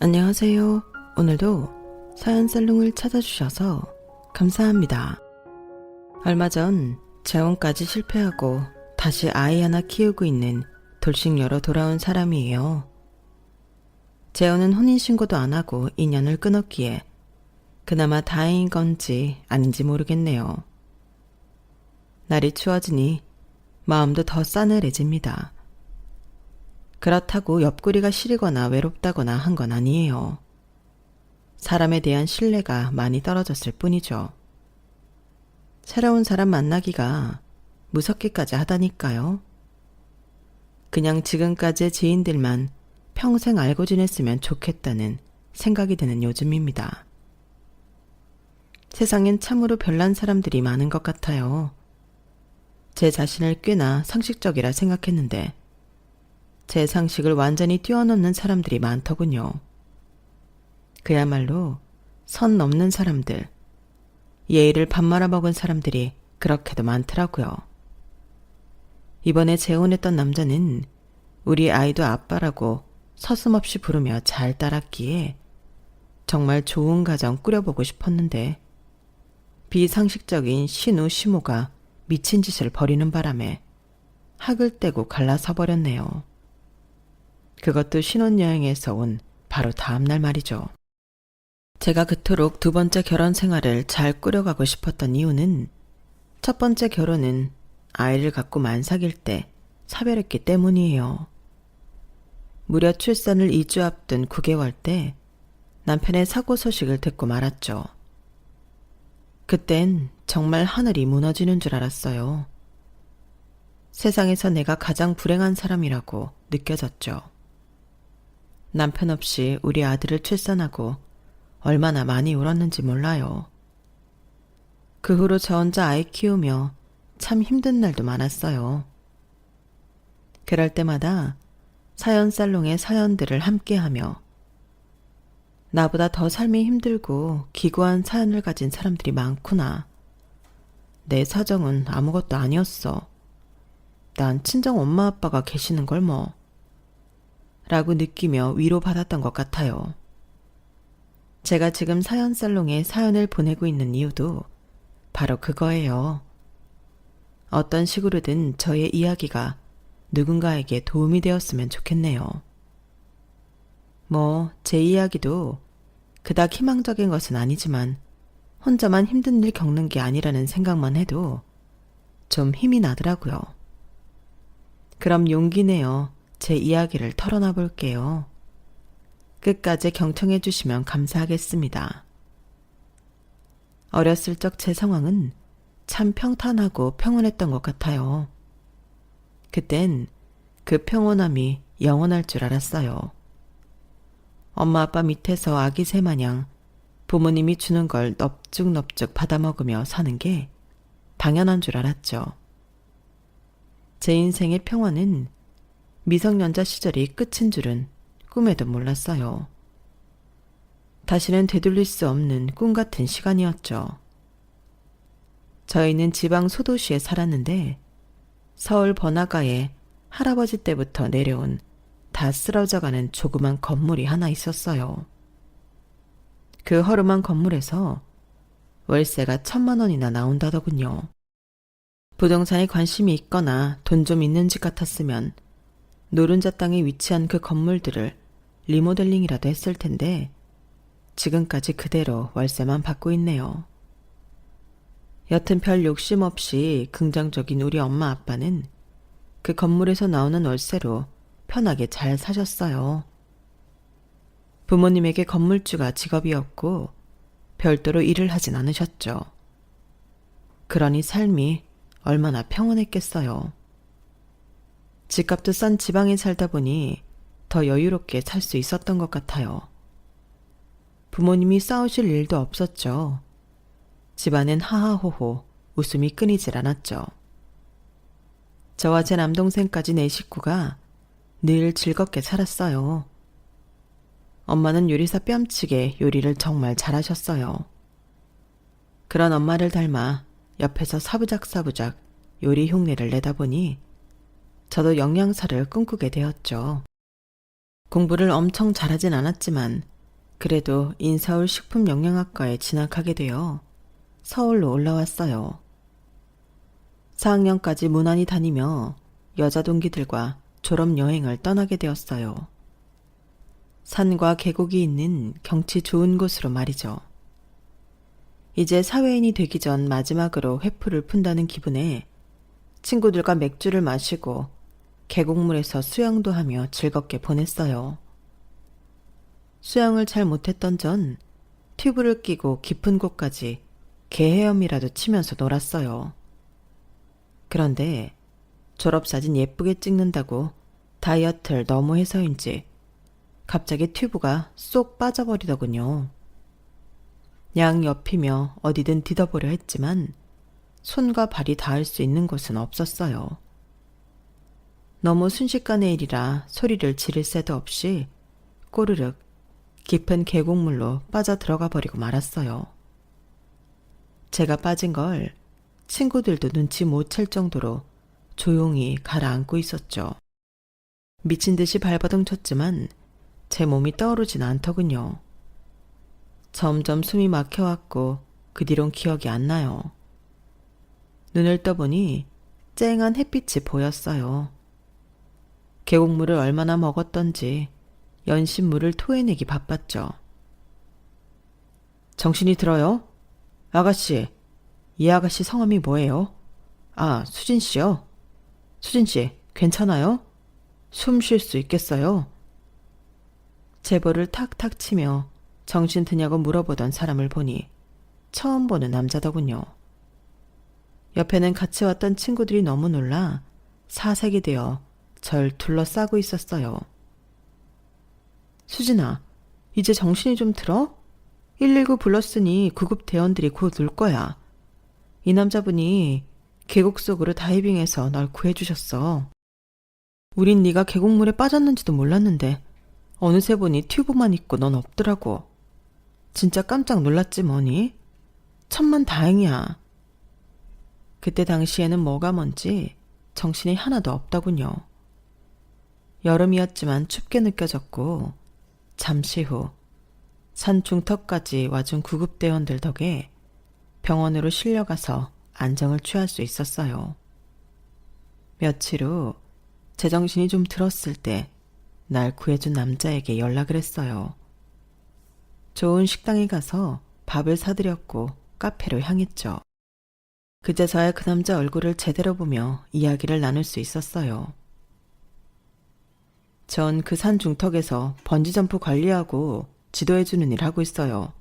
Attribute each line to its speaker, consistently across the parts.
Speaker 1: 안녕하세요. 오늘도 사연살롱을 찾아주셔서 감사합니다. 얼마 전 재혼까지 실패하고 다시 아이 하나 키우고 있는 돌싱녀로 돌아온 사람이에요. 재혼은 혼인신고도 안 하고 인연을 끊었기에 그나마 다행인 건지 아닌지 모르겠네요. 날이 추워지니 마음도 더 싸늘해집니다. 그렇다고 옆구리가 시리거나 외롭다거나 한 건 아니에요. 사람에 대한 신뢰가 많이 떨어졌을 뿐이죠. 새로운 사람 만나기가 무섭기까지 하다니까요. 그냥 지금까지의 지인들만 평생 알고 지냈으면 좋겠다는 생각이 드는 요즘입니다. 세상엔 참으로 별난 사람들이 많은 것 같아요. 제 자신을 꽤나 상식적이라 생각했는데 제 상식을 완전히 뛰어넘는 사람들이 많더군요. 그야말로 선 넘는 사람들, 예의를 밥 말아먹은 사람들이 그렇게도 많더라고요. 이번에 재혼했던 남자는 우리 아이도 아빠라고 서슴없이 부르며 잘 따랐기에 정말 좋은 가정 꾸려보고 싶었는데 비상식적인 신우 시모가 미친 짓을 벌이는 바람에 학을 떼고 갈라서 버렸네요. 그것도 신혼여행에서 온 바로 다음날 말이죠. 제가 그토록 두 번째 결혼 생활을 잘 꾸려가고 싶었던 이유는 첫 번째 결혼은 아이를 갖고 만삭일 때 사별했기 때문이에요. 무려 출산을 2주 앞둔 9개월 때 남편의 사고 소식을 듣고 말았죠. 그땐 정말 하늘이 무너지는 줄 알았어요. 세상에서 내가 가장 불행한 사람이라고 느껴졌죠. 남편 없이 우리 아들을 출산하고 얼마나 많이 울었는지 몰라요. 그 후로 저 혼자 아이 키우며 참 힘든 날도 많았어요. 그럴 때마다 사연살롱의 사연들을 함께하며 나보다 더 삶이 힘들고 기구한 사연을 가진 사람들이 많구나. 내 사정은 아무것도 아니었어. 난 친정 엄마 아빠가 계시는 걸 뭐. 라고 느끼며 위로받았던 것 같아요. 제가 지금 사연살롱에 사연을 보내고 있는 이유도 바로 그거예요. 어떤 식으로든 저의 이야기가 누군가에게 도움이 되었으면 좋겠네요. 제 이야기도 그닥 희망적인 것은 아니지만 혼자만 힘든 일 겪는 게 아니라는 생각만 해도 좀 힘이 나더라고요. 그럼 용기 내어 제 이야기를 털어놔 볼게요. 끝까지 경청해 주시면 감사하겠습니다. 어렸을 적 제 상황은 참 평탄하고 평온했던 것 같아요. 그땐 그 평온함이 영원할 줄 알았어요. 엄마 아빠 밑에서 아기 새 마냥 부모님이 주는 걸 넙죽넙죽 받아먹으며 사는 게 당연한 줄 알았죠. 제 인생의 평화는 미성년자 시절이 끝인 줄은 꿈에도 몰랐어요. 다시는 되돌릴 수 없는 꿈 같은 시간이었죠. 저희는 지방 소도시에 살았는데 서울 번화가에 할아버지 때부터 내려온 다 쓰러져가는 조그만 건물이 하나 있었어요. 그 허름한 건물에서 월세가 1,000만 원이나 나온다더군요. 부동산에 관심이 있거나 돈 좀 있는 집 같았으면 노른자 땅에 위치한 그 건물들을 리모델링이라도 했을 텐데 지금까지 그대로 월세만 받고 있네요. 여튼 별 욕심 없이 긍정적인 우리 엄마 아빠는 그 건물에서 나오는 월세로 편하게 잘 사셨어요. 부모님에게 건물주가 직업이었고 별도로 일을 하진 않으셨죠. 그러니 삶이 얼마나 평온했겠어요. 집값도 싼 지방에 살다 보니 더 여유롭게 살 수 있었던 것 같아요. 부모님이 싸우실 일도 없었죠. 집안엔 하하호호 웃음이 끊이질 않았죠. 저와 제 남동생까지 네 식구가 늘 즐겁게 살았어요. 엄마는 요리사 뺨치게 요리를 정말 잘하셨어요. 그런 엄마를 닮아 옆에서 사부작사부작 요리 흉내를 내다 보니 저도 영양사를 꿈꾸게 되었죠. 공부를 엄청 잘하진 않았지만 그래도 인서울 식품영양학과에 진학하게 되어 서울로 올라왔어요. 4학년까지 무난히 다니며 여자 동기들과 졸업여행을 떠나게 되었어요. 산과 계곡이 있는 경치 좋은 곳으로 말이죠. 이제 사회인이 되기 전 마지막으로 회포를 푼다는 기분에 친구들과 맥주를 마시고 계곡물에서 수영도 하며 즐겁게 보냈어요. 수영을 잘 못했던 전 튜브를 끼고 깊은 곳까지 개 헤엄이라도 치면서 놀았어요. 그런데 졸업사진 예쁘게 찍는다고 다이어트를 너무 해서인지 갑자기 튜브가 쏙 빠져버리더군요. 양옆이며 어디든 디뎌보려 했지만 손과 발이 닿을 수 있는 곳은 없었어요. 너무 순식간의 일이라 소리를 지를 새도 없이 꼬르륵 깊은 계곡물로 빠져 들어가 버리고 말았어요. 제가 빠진 걸 친구들도 눈치 못 챌 정도로 조용히 가라앉고 있었죠. 미친 듯이 발버둥 쳤지만 제 몸이 떠오르진 않더군요. 점점 숨이 막혀왔고 그 뒤론 기억이 안 나요. 눈을 떠보니 쨍한 햇빛이 보였어요. 계곡물을 얼마나 먹었던지 연신물을 토해내기 바빴죠. 정신이 들어요? 아가씨, 이 아가씨 성함이 뭐예요? 아, 수진 씨요? 수진 씨, 괜찮아요? 숨 쉴 수 있겠어요? 제보를 탁탁 치며 정신 드냐고 물어보던 사람을 보니 처음 보는 남자더군요. 옆에는 같이 왔던 친구들이 너무 놀라 사색이 되어 절 둘러싸고 있었어요. 수진아, 이제 정신이 좀 들어? 119 불렀으니 구급 대원들이 곧 올 거야. 이 남자분이 계곡 속으로 다이빙해서 널 구해주셨어. 우린 네가 계곡물에 빠졌는지도 몰랐는데 어느새 보니 튜브만 있고 넌 없더라고. 진짜 깜짝 놀랐지 뭐니? 천만다행이야. 그때 당시에는 뭐가 뭔지 정신이 하나도 없더군요. 여름이었지만 춥게 느껴졌고 잠시 후 산 중턱까지 와준 구급대원들 덕에 병원으로 실려가서 안정을 취할 수 있었어요. 며칠 후 제정신이 좀 들었을 때 날 구해준 남자에게 연락을 했어요. 좋은 식당에 가서 밥을 사드렸고 카페로 향했죠. 그제서야 그 남자 얼굴을 제대로 보며 이야기를 나눌 수 있었어요. 전 그 산 중턱에서 번지점프 관리하고 지도해주는 일 하고 있어요.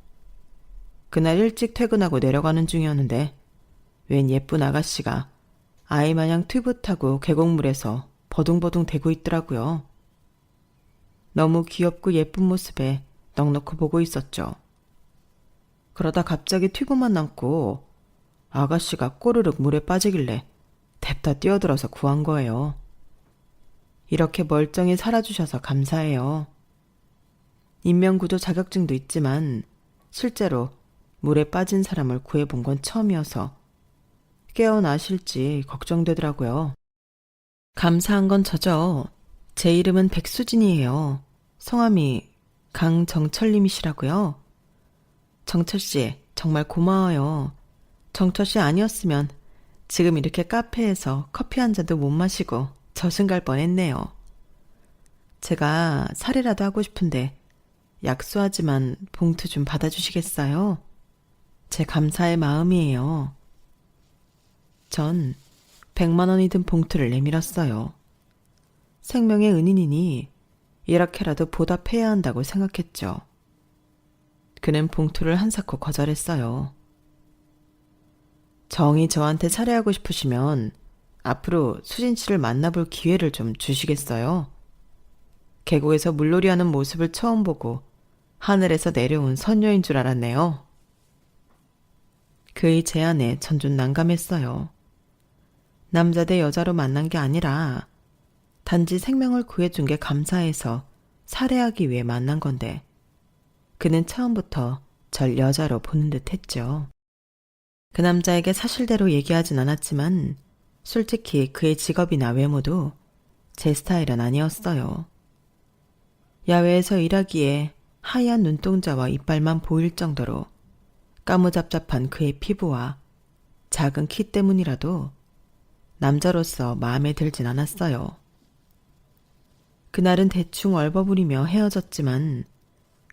Speaker 1: 그날 일찍 퇴근하고 내려가는 중이었는데 웬 예쁜 아가씨가 아이 마냥 튜브 타고 계곡물에서 버둥버둥 대고 있더라고요. 너무 귀엽고 예쁜 모습에 넋놓고 보고 있었죠. 그러다 갑자기 튜브만 남고 아가씨가 꼬르륵 물에 빠지길래 뎁다 뛰어들어서 구한 거예요. 이렇게 멀쩡히 살아주셔서 감사해요. 인명구조 자격증도 있지만 실제로 물에 빠진 사람을 구해본 건 처음이어서 깨어나실지 걱정되더라고요. 감사한 건 저죠. 제 이름은 백수진이에요. 성함이 강정철님이시라고요. 정철씨, 정말 고마워요. 정철씨 아니었으면 지금 이렇게 카페에서 커피 한 잔도 못 마시고 저승 갈 뻔했네요. 제가 사례라도 하고 싶은데 약소하지만 봉투 좀 받아주시겠어요? 제 감사의 마음이에요. 전 100만 원이 든 봉투를 내밀었어요. 생명의 은인이니 이렇게라도 보답해야 한다고 생각했죠. 그는 봉투를 한사코 거절했어요. 정이 저한테 살해하고 싶으시면 앞으로 수진 씨를 만나볼 기회를 좀 주시겠어요? 계곡에서 물놀이하는 모습을 처음 보고 하늘에서 내려온 선녀인 줄 알았네요. 그의 제안에 전 좀 난감했어요. 남자 대 여자로 만난 게 아니라 단지 생명을 구해준 게 감사해서 살해하기 위해 만난 건데 그는 처음부터 절 여자로 보는 듯 했죠. 그 남자에게 사실대로 얘기하진 않았지만 솔직히 그의 직업이나 외모도 제 스타일은 아니었어요. 야외에서 일하기에 하얀 눈동자와 이빨만 보일 정도로 까무잡잡한 그의 피부와 작은 키 때문이라도 남자로서 마음에 들진 않았어요. 그날은 대충 얼버무리며 헤어졌지만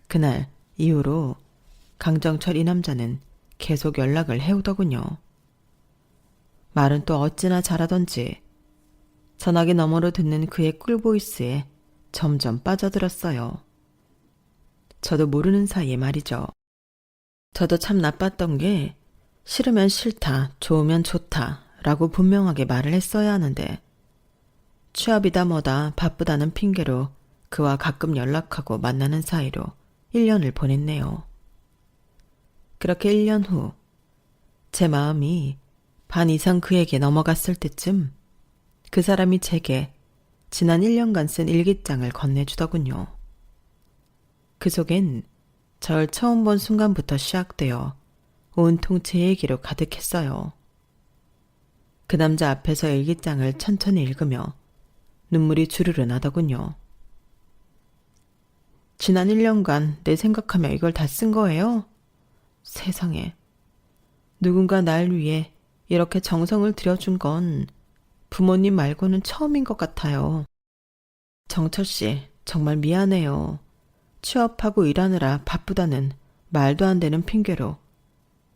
Speaker 1: 그날 이후로 강정철 이 남자는 계속 연락을 해오더군요. 말은 또 어찌나 잘하던지 전화기 너머로 듣는 그의 꿀보이스에 점점 빠져들었어요. 저도 모르는 사이에 말이죠. 저도 참 나빴던 게 싫으면 싫다, 좋으면 좋다 라고 분명하게 말을 했어야 하는데 취업이다 뭐다 바쁘다는 핑계로 그와 가끔 연락하고 만나는 사이로 1년을 보냈네요. 그렇게 1년 후 제 마음이 반 이상 그에게 넘어갔을 때쯤 그 사람이 제게 지난 1년간 쓴 일기장을 건네주더군요. 그 속엔 절 처음 본 순간부터 시작되어 온통 제 얘기로 가득했어요. 그 남자 앞에서 일기장을 천천히 읽으며 눈물이 주르르 나더군요. 지난 1년간 내 생각하며 이걸 다 쓴 거예요? 세상에. 누군가 날 위해 이렇게 정성을 들여준 건 부모님 말고는 처음인 것 같아요. 정철 씨, 정말 미안해요. 취업하고 일하느라 바쁘다는 말도 안 되는 핑계로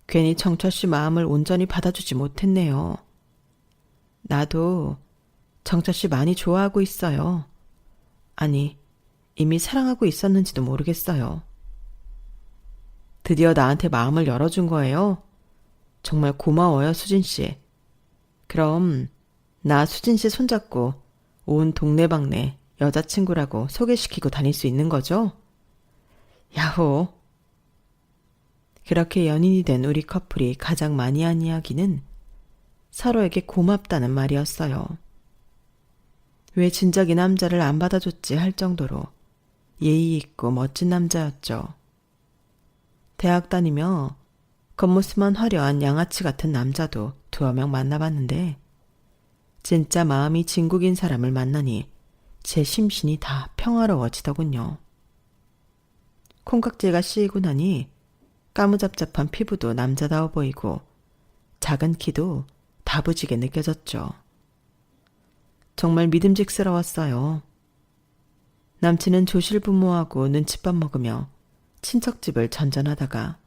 Speaker 1: 괜히 정철 씨 마음을 온전히 받아주지 못했네요. 나도 정철 씨 많이 좋아하고 있어요. 아니, 이미 사랑하고 있었는지도 모르겠어요. 드디어 나한테 마음을 열어준 거예요? 정말 고마워요, 수진 씨. 그럼 나 수진 씨 손잡고 온 동네방네 여자친구라고 소개시키고 다닐 수 있는 거죠? 야호! 그렇게 연인이 된 우리 커플이 가장 많이 한 이야기는 서로에게 고맙다는 말이었어요. 왜 진작 이 남자를 안 받아줬지 할 정도로 예의 있고 멋진 남자였죠. 대학 다니며 겉모습만 화려한 양아치 같은 남자도 두어 명 만나봤는데 진짜 마음이 진국인 사람을 만나니 제 심신이 다 평화로워지더군요. 콩깍지가 씌이고 나니 까무잡잡한 피부도 남자다워 보이고 작은 키도 다부지게 느껴졌죠. 정말 믿음직스러웠어요. 남친은 조실부모하고 눈칫밥 먹으며 친척집을 전전하다가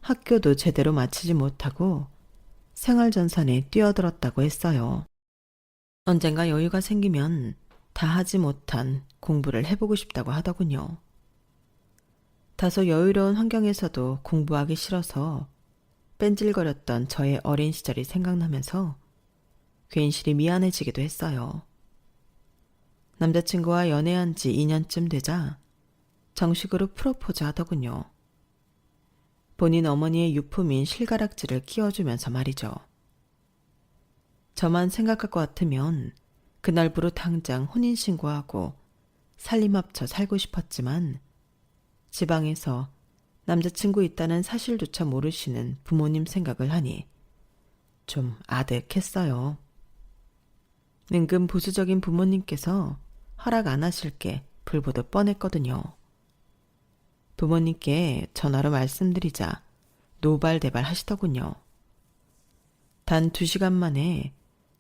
Speaker 1: 학교도 제대로 마치지 못하고 생활전선에 뛰어들었다고 했어요. 언젠가 여유가 생기면 다 하지 못한 공부를 해보고 싶다고 하더군요. 다소 여유로운 환경에서도 공부하기 싫어서 뺀질거렸던 저의 어린 시절이 생각나면서 괜시리 미안해지기도 했어요. 남자친구와 연애한 지 2년쯤 되자 정식으로 프로포즈 하더군요. 본인 어머니의 유품인 실가락지를 끼워주면서 말이죠. 저만 생각할 것 같으면 그날부로 당장 혼인신고하고 살림 합쳐 살고 싶었지만 지방에서 남자친구 있다는 사실조차 모르시는 부모님 생각을 하니 좀 아득했어요. 은근 보수적인 부모님께서 허락 안 하실 게 불보듯 뻔했거든요. 부모님께 전화로 말씀드리자 노발대발 하시더군요. 단 2시간 만에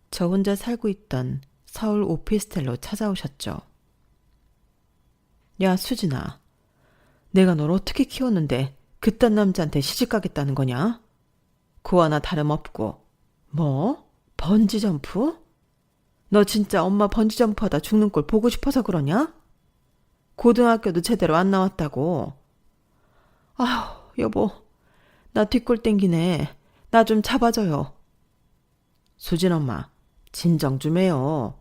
Speaker 1: 저 혼자 살고 있던 서울 오피스텔로 찾아오셨죠. 야, 수진아. 내가 널 어떻게 키웠는데 그딴 남자한테 시집가겠다는 거냐? 그와 나 다름없고. 뭐? 번지점프? 너 진짜 엄마 번지점프하다 죽는 꼴 보고 싶어서 그러냐? 고등학교도 제대로 안 나왔다고. 아휴, 여보. 나 뒷골 땡기네. 나 좀 잡아줘요. 수진 엄마, 진정 좀 해요.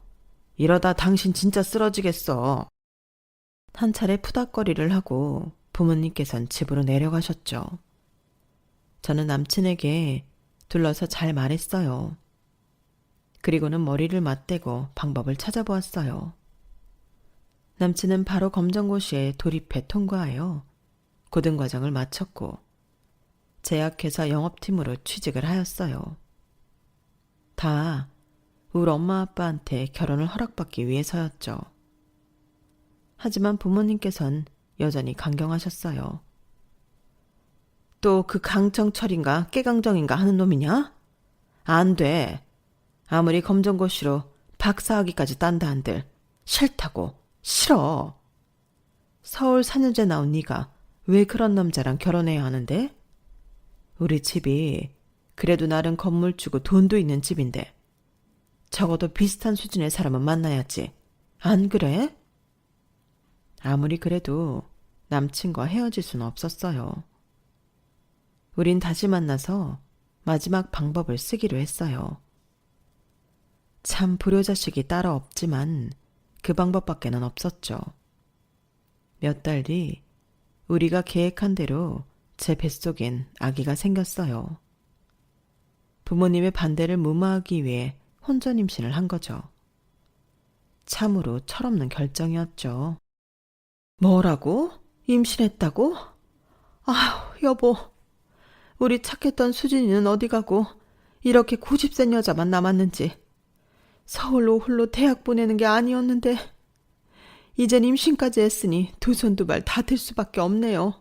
Speaker 1: 이러다 당신 진짜 쓰러지겠어. 한 차례 푸닥거리를 하고 부모님께선 집으로 내려가셨죠. 저는 남친에게 둘러서 잘 말했어요. 그리고는 머리를 맞대고 방법을 찾아보았어요. 남친은 바로 검정고시에 돌입해 통과하여 고등과정을 마쳤고 제약회사 영업팀으로 취직을 하였어요. 다 우리 엄마 아빠한테 결혼을 허락받기 위해서였죠. 하지만 부모님께선 여전히 강경하셨어요. 또 그 강청철인가 깨강정인가 하는 놈이냐? 안 돼. 아무리 검정고시로 박사학위까지 딴다 한들 싫다고. 싫어. 서울 4년제 나온 네가 왜 그런 남자랑 결혼해야 하는데? 우리 집이 그래도 나름 건물주고 돈도 있는 집인데 적어도 비슷한 수준의 사람은 만나야지. 안 그래? 아무리 그래도 남친과 헤어질 수는 없었어요. 우린 다시 만나서 마지막 방법을 쓰기로 했어요. 참 불효자식이 따로 없지만 그 방법밖에는 없었죠. 몇 달 뒤 우리가 계획한 대로 제 뱃속엔 아기가 생겼어요. 부모님의 반대를 무마하기 위해 혼전 임신을 한 거죠. 참으로 철없는 결정이었죠. 뭐라고? 임신했다고? 아휴, 여보. 우리 착했던 수진이는 어디 가고 이렇게 고집센 여자만 남았는지. 서울로 홀로 대학 보내는 게 아니었는데 이젠 임신까지 했으니 두 손 두 발 다 들 수밖에 없네요.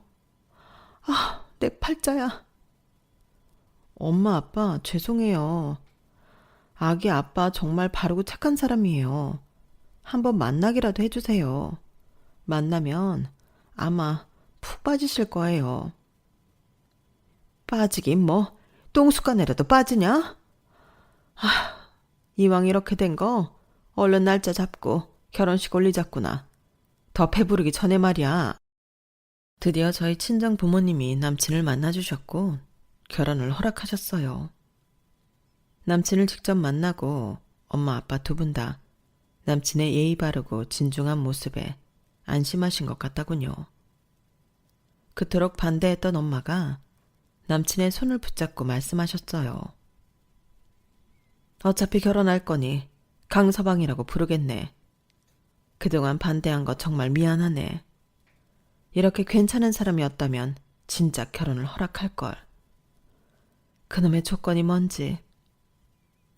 Speaker 1: 아, 내 팔자야. 엄마, 아빠, 죄송해요. 아기 아빠 정말 바르고 착한 사람이에요. 한번 만나기라도 해주세요. 만나면 아마 푹 빠지실 거예요. 빠지긴 뭐, 똥숟가내라도 빠지냐? 아, 이왕 이렇게 된 거 얼른 날짜 잡고 결혼식 올리자꾸나. 더 배부르기 전에 말이야. 드디어 저희 친정 부모님이 남친을 만나주셨고 결혼을 허락하셨어요. 남친을 직접 만나고 엄마 아빠 두 분 다 남친의 예의 바르고 진중한 모습에 안심하신 것 같다군요. 그토록 반대했던 엄마가 남친의 손을 붙잡고 말씀하셨어요. 어차피 결혼할 거니 강서방이라고 부르겠네. 그동안 반대한 거 정말 미안하네. 이렇게 괜찮은 사람이었다면 진작 결혼을 허락할걸. 그놈의 조건이 뭔지.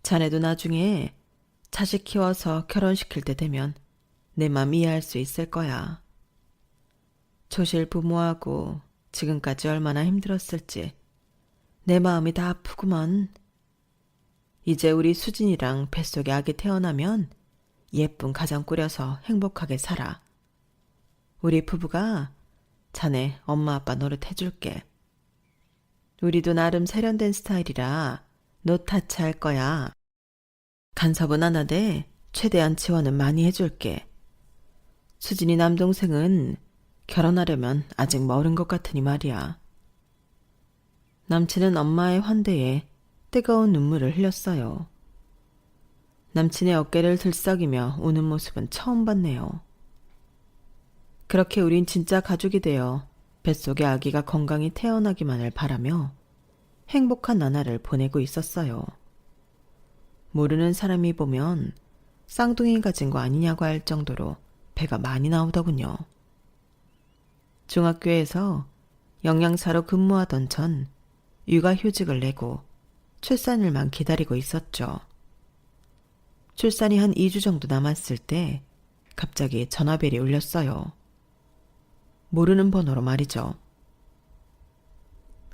Speaker 1: 자네도 나중에 자식 키워서 결혼시킬 때 되면 내 맘 이해할 수 있을 거야. 조실 부모하고 지금까지 얼마나 힘들었을지 내 마음이 다 아프구먼. 이제 우리 수진이랑 뱃속에 아기 태어나면 예쁜 가정 꾸려서 행복하게 살아. 우리 부부가 자네 엄마 아빠 노릇 해줄게. 우리도 나름 세련된 스타일이라 노타치 할 거야. 간섭은 안 하되 최대한 지원은 많이 해줄게. 수진이 남동생은 결혼하려면 아직 멀은 것 같으니 말이야. 남친은 엄마의 환대에 뜨거운 눈물을 흘렸어요. 남친의 어깨를 들썩이며 우는 모습은 처음 봤네요. 그렇게 우린 진짜 가족이 되어 뱃속의 아기가 건강히 태어나기만을 바라며 행복한 나날을 보내고 있었어요. 모르는 사람이 보면 쌍둥이 가진 거 아니냐고 할 정도로 배가 많이 나오더군요. 중학교에서 영양사로 근무하던 전 육아휴직을 내고 출산일만 기다리고 있었죠. 출산이 한 2주 정도 남았을 때 갑자기 전화벨이 울렸어요. 모르는 번호로 말이죠.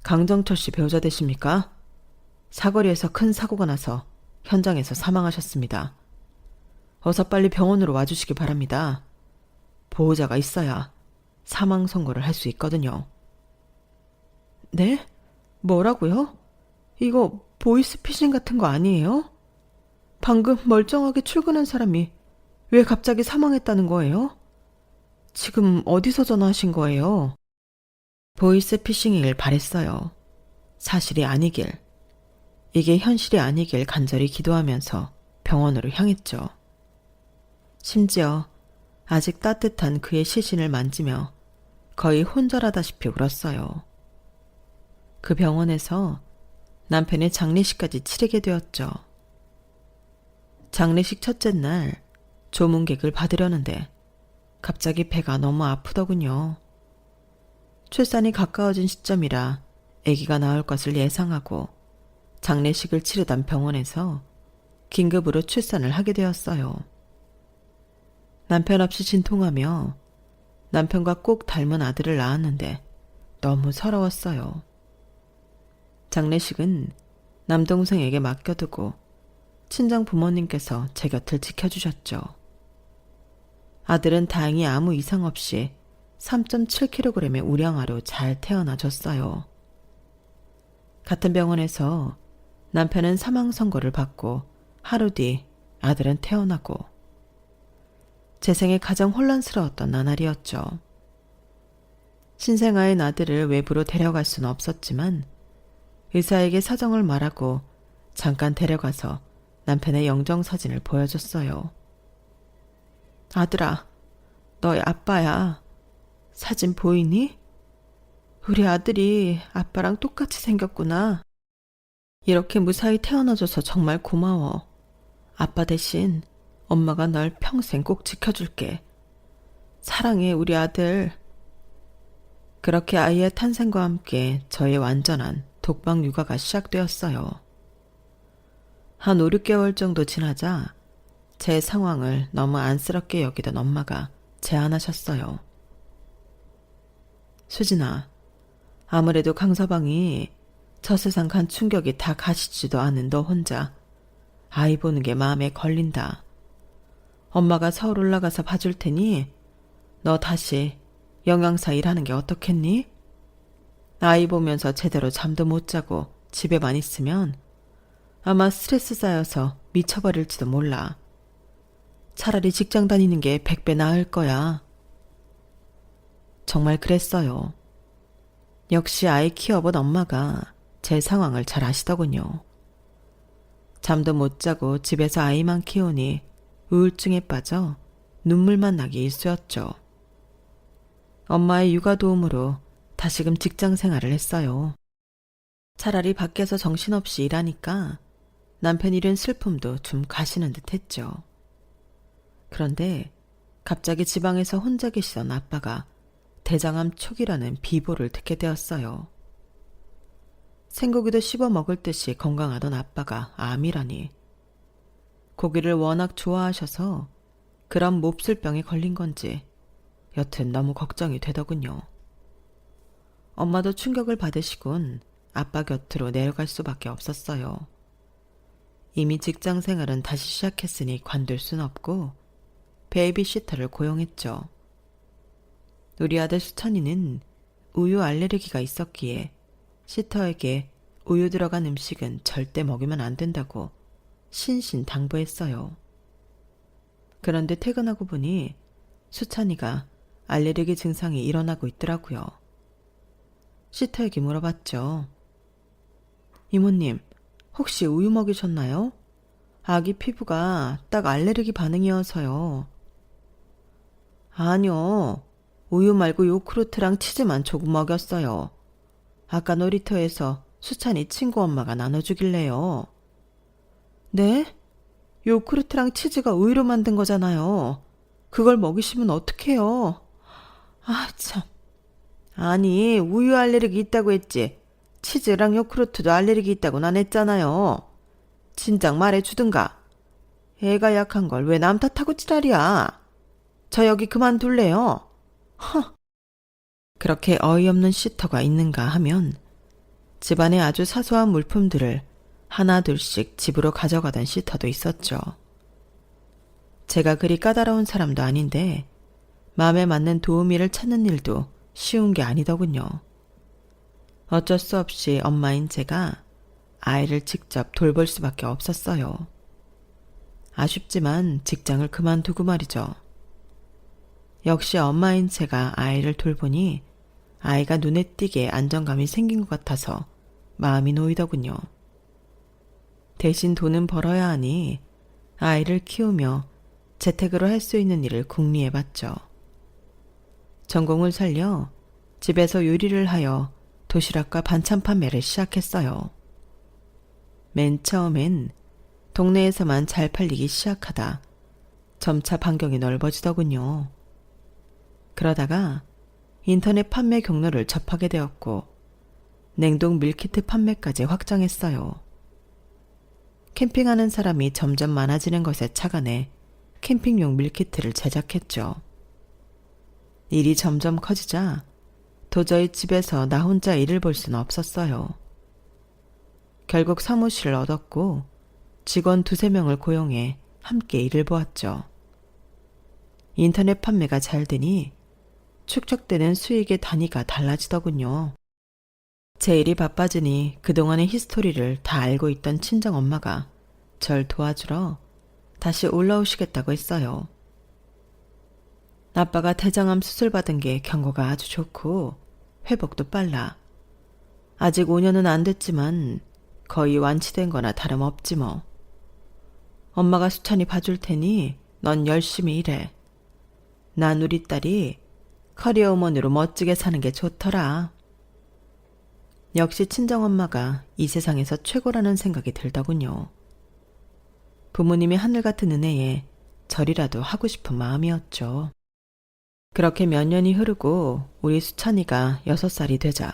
Speaker 1: 강정철 씨 배우자 되십니까? 사거리에서 큰 사고가 나서 현장에서 사망하셨습니다. 어서 빨리 병원으로 와주시기 바랍니다. 보호자가 있어야 사망 선고를 할 수 있거든요. 네? 뭐라고요? 이거 보이스피싱 같은 거 아니에요? 방금 멀쩡하게 출근한 사람이 왜 갑자기 사망했다는 거예요? 지금 어디서 전화하신 거예요? 보이스피싱이길 바랬어요. 사실이 아니길. 이게 현실이 아니길 간절히 기도하면서 병원으로 향했죠. 심지어 아직 따뜻한 그의 시신을 만지며 거의 혼절하다시피 울었어요. 그 병원에서 남편의 장례식까지 치르게 되었죠. 장례식 첫째 날 조문객을 받으려는데 갑자기 배가 너무 아프더군요. 출산이 가까워진 시점이라 아기가 나올 것을 예상하고 장례식을 치르던 병원에서 긴급으로 출산을 하게 되었어요. 남편 없이 진통하며 남편과 꼭 닮은 아들을 낳았는데 너무 서러웠어요. 장례식은 남동생에게 맡겨두고 친정 부모님께서 제 곁을 지켜주셨죠. 아들은 다행히 아무 이상 없이 3.7kg의 우량아로 잘 태어나줬어요. 같은 병원에서 남편은 사망 선고를 받고 하루 뒤 아들은 태어나고 제 생에 가장 혼란스러웠던 나날이었죠. 신생아인 아들을 외부로 데려갈 수는 없었지만 의사에게 사정을 말하고 잠깐 데려가서 남편의 영정사진을 보여줬어요. 아들아, 너의 아빠야. 사진 보이니? 우리 아들이 아빠랑 똑같이 생겼구나. 이렇게 무사히 태어나줘서 정말 고마워. 아빠 대신 엄마가 널 평생 꼭 지켜줄게. 사랑해, 우리 아들. 그렇게 아이의 탄생과 함께 저의 완전한 독방 육아가 시작되었어요. 한 5, 6개월 정도 지나자 제 상황을 너무 안쓰럽게 여기던 엄마가 제안하셨어요. 수진아, 아무래도 강서방이 저 세상 간 충격이 다 가시지도 않은 너 혼자 아이 보는 게 마음에 걸린다. 엄마가 서울 올라가서 봐줄 테니 너 다시 영양사 일하는 게 어떻겠니? 아이 보면서 제대로 잠도 못 자고 집에만 있으면 아마 스트레스 쌓여서 미쳐버릴지도 몰라. 차라리 직장 다니는 게 100배 나을 거야. 정말 그랬어요. 역시 아이 키워본 엄마가 제 상황을 잘 아시더군요. 잠도 못 자고 집에서 아이만 키우니 우울증에 빠져 눈물만 나기 일쑤였죠. 엄마의 육아 도움으로 다시금 직장 생활을 했어요. 차라리 밖에서 정신없이 일하니까 남편 잃은 슬픔도 좀 가시는 듯 했죠. 그런데 갑자기 지방에서 혼자 계시던 아빠가 대장암 초기라는 비보를 듣게 되었어요. 생고기도 씹어 먹을 듯이 건강하던 아빠가 암이라니. 고기를 워낙 좋아하셔서 그런 몹쓸병에 걸린 건지 여튼 너무 걱정이 되더군요. 엄마도 충격을 받으시곤 아빠 곁으로 내려갈 수밖에 없었어요. 이미 직장 생활은 다시 시작했으니 관둘 순 없고 베이비시터를 고용했죠. 우리 아들 수찬이는 우유 알레르기가 있었기에 시터에게 우유 들어간 음식은 절대 먹이면 안 된다고 신신당부했어요. 그런데 퇴근하고 보니 수찬이가 알레르기 증상이 일어나고 있더라고요. 시터에게 물어봤죠. 이모님, 혹시 우유 먹이셨나요? 아기 피부가 딱 알레르기 반응이어서요. 아니요. 우유 말고 요크루트랑 치즈만 조금 먹였어요. 아까 놀이터에서 수찬이 친구 엄마가 나눠주길래요. 네? 요크루트랑 치즈가 우유로 만든 거잖아요. 그걸 먹이시면 어떡해요? 아, 참. 아니, 우유 알레르기 있다고 했지. 치즈랑 요크루트도 알레르기 있다고는 안 했잖아요. 진작 말해주든가. 애가 약한 걸 왜 남 탓하고 지랄이야. 저 여기 그만둘래요. 허. 그렇게 어이없는 시터가 있는가 하면 집안의 아주 사소한 물품들을 하나 둘씩 집으로 가져가던 시터도 있었죠. 제가 그리 까다로운 사람도 아닌데 마음에 맞는 도우미를 찾는 일도 쉬운 게 아니더군요. 어쩔 수 없이 엄마인 제가 아이를 직접 돌볼 수밖에 없었어요. 아쉽지만 직장을 그만두고 말이죠. 역시 엄마인 제가 아이를 돌보니 아이가 눈에 띄게 안정감이 생긴 것 같아서 마음이 놓이더군요. 대신 돈은 벌어야 하니 아이를 키우며 재택으로 할 수 있는 일을 궁리해봤죠. 전공을 살려 집에서 요리를 하여 도시락과 반찬 판매를 시작했어요. 맨 처음엔 동네에서만 잘 팔리기 시작하다 점차 반경이 넓어지더군요. 그러다가 인터넷 판매 경로를 접하게 되었고 냉동 밀키트 판매까지 확장했어요. 캠핑하는 사람이 점점 많아지는 것에 착안해 캠핑용 밀키트를 제작했죠. 일이 점점 커지자 도저히 집에서 나 혼자 일을 볼 수는 없었어요. 결국 사무실을 얻었고 직원 2~3명을 고용해 함께 일을 보았죠. 인터넷 판매가 잘 되니 축적되는 수익의 단위가 달라지더군요. 제 일이 바빠지니 그동안의 히스토리를 다 알고 있던 친정엄마가 절 도와주러 다시 올라오시겠다고 했어요. 아빠가 대장암 수술 받은 게 경과가 아주 좋고 회복도 빨라. 아직 5년은 안 됐지만 거의 완치된 거나 다름없지 뭐. 엄마가 수찬이 봐줄 테니 넌 열심히 일해. 난 우리 딸이 커리어우먼으로 멋지게 사는 게 좋더라. 역시 친정엄마가 이 세상에서 최고라는 생각이 들더군요. 부모님의 하늘같은 은혜에 절이라도 하고 싶은 마음이었죠. 그렇게 몇 년이 흐르고 우리 수찬이가 6살이 되자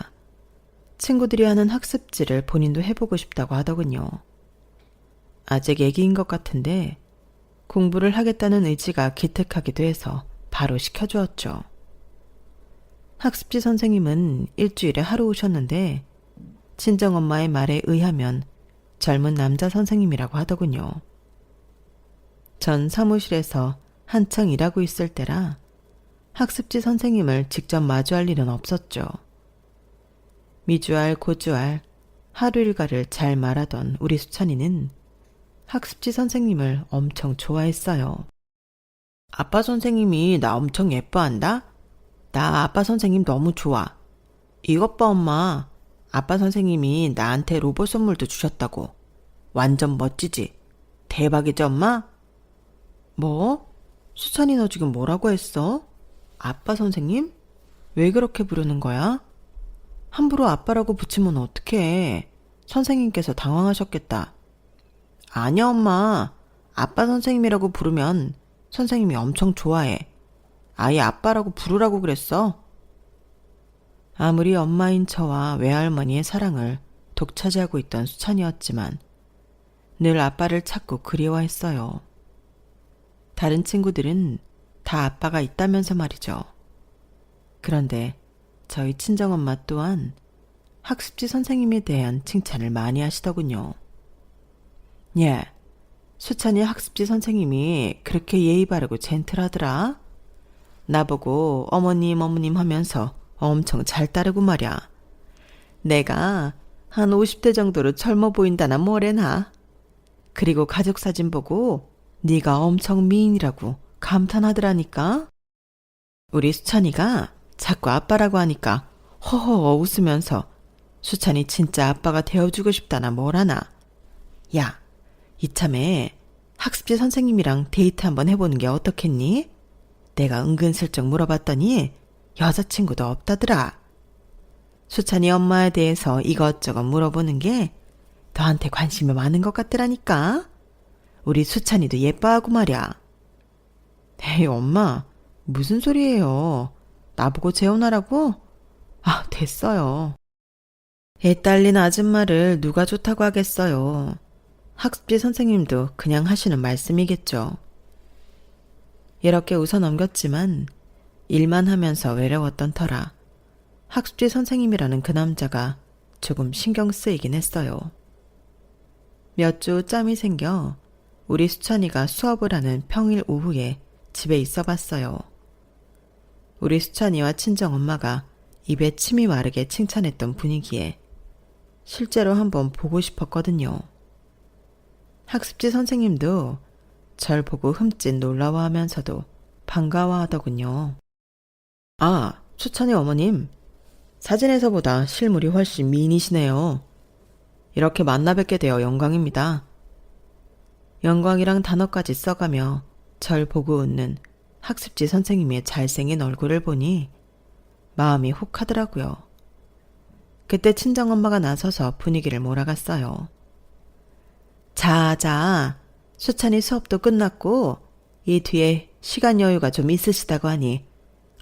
Speaker 1: 친구들이 하는 학습지를 본인도 해보고 싶다고 하더군요. 아직 애기인 것 같은데 공부를 하겠다는 의지가 기특하기도 해서 바로 시켜주었죠. 학습지 선생님은 일주일에 하루 오셨는데 친정엄마의 말에 의하면 젊은 남자 선생님이라고 하더군요. 전 사무실에서 한창 일하고 있을 때라 학습지 선생님을 직접 마주할 일은 없었죠. 미주알 고주알 하루 일과를 잘 말하던 우리 수찬이는 학습지 선생님을 엄청 좋아했어요. 아빠 선생님이 나 엄청 예뻐한다? 나 아빠 선생님 너무 좋아. 이것 봐 엄마. 아빠 선생님이 나한테 로봇 선물도 주셨다고. 완전 멋지지? 대박이지 엄마? 뭐? 수찬이 너 지금 뭐라고 했어? 아빠 선생님? 왜 그렇게 부르는 거야? 함부로 아빠라고 붙이면 어떡해. 선생님께서 당황하셨겠다. 아니야 엄마. 아빠 선생님이라고 부르면 선생님이 엄청 좋아해. 아예 아빠라고 부르라고 그랬어. 아무리 엄마인 저와 외할머니의 사랑을 독차지하고 있던 수찬이었지만 늘 아빠를 찾고 그리워했어요. 다른 친구들은 다 아빠가 있다면서 말이죠. 그런데 저희 친정엄마 또한 학습지 선생님에 대한 칭찬을 많이 하시더군요. 예, 수찬이 학습지 선생님이 그렇게 예의 바르고 젠틀하더라. 나보고 어머님 어머님 하면서 엄청 잘 따르고 말이야. 내가 한 50대 정도로 젊어 보인다나 뭐래나. 그리고 가족 사진 보고 네가 엄청 미인이라고 감탄하더라니까. 우리 수찬이가 자꾸 아빠라고 하니까 허허 웃으면서 수찬이 진짜 아빠가 되어주고 싶다나 뭐라나. 야, 이참에 학습지 선생님이랑 데이트 한번 해보는 게 어떻겠니? 내가 은근슬쩍 물어봤더니 여자친구도 없다더라. 수찬이 엄마에 대해서 이것저것 물어보는 게 너한테 관심이 많은 것 같더라니까. 우리 수찬이도 예뻐하고 말이야. 에이 엄마, 무슨 소리예요. 나보고 재혼하라고? 아, 됐어요. 애 딸린 아줌마를 누가 좋다고 하겠어요. 학습지 선생님도 그냥 하시는 말씀이겠죠. 이렇게 웃어 넘겼지만 일만 하면서 외로웠던 터라 학습지 선생님이라는 그 남자가 조금 신경 쓰이긴 했어요. 몇 주 짬이 생겨 우리 수찬이가 수업을 하는 평일 오후에 집에 있어 봤어요. 우리 수찬이와 친정엄마가 입에 침이 마르게 칭찬했던 분위기에 실제로 한번 보고 싶었거든요. 학습지 선생님도 절 보고 흠칫 놀라워하면서도 반가워하더군요. 아, 수찬이 어머님. 사진에서보다 실물이 훨씬 미인이시네요. 이렇게 만나 뵙게 되어 영광입니다. 영광이랑 단어까지 써가며 절 보고 웃는 학습지 선생님의 잘생긴 얼굴을 보니 마음이 혹하더라고요. 그때 친정엄마가 나서서 분위기를 몰아갔어요. 자, 수찬이 수업도 끝났고 이 뒤에 시간 여유가 좀 있으시다고 하니